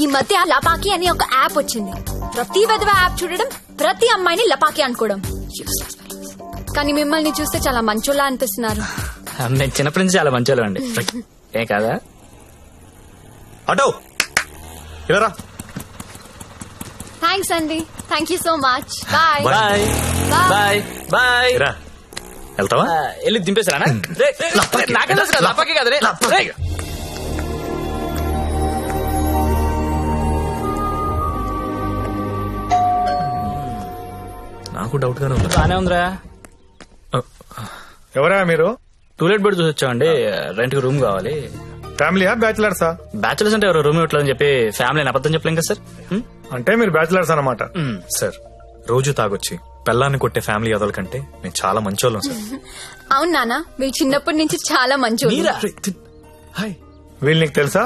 ఈ మధ్య లపాకి అని ఒక యాప్ వచ్చింది. ప్రతి విధవ యాప్ చూడడం, ప్రతి అమ్మాయిని లపాకి అనుకోవడం. కానీ మిమ్మల్ని చూస్తే చాలా మంచోళ్ళ అనిపిస్తున్నారు. నేను చిన్నప్పటి నుంచి చాలా మంచోళ్ళు అండి. ఏ కాదా? అటో ఇవరా. థ్యాంక్స్ అండి. Thank you so much. Bye bye bye bye. వెళ్తావా? వెళ్ళి దింపేశారా? నాకే తెలుసు కదా, లపాకి కదా. నాకు డౌట్ గానే ఉంది. బానే ఉందిరా. ఎవరా మీరు? టూలెట్ బెడ్ చూసి వచ్చామండి. రెంట్ కి రూమ్ కావాలి. ఫ్యామిలీయా బ్యాచిలర్సా? బ్యాచులర్స్ అంటే ఎవరు రూమ్ ఇవ్వట్లేదని చెప్పి ఫ్యామిలీ అబద్ధం చెప్పలేం కదా సార్. అంటే మీరు బ్యాచిలర్స్ అన్నమాట. సార్ రోజు తాగొచ్చి పెళ్ళాన్ని కొట్టే ఫ్యామిలీ అదల కంటే మేము చాలా మంచోళ్ళం సార్. అవును నాన్న, మీరు చిన్నప్పటి నుంచి చాలా మంచోళ్ళు. హాయ్ వీళ్ళు నీకు తెలుసా?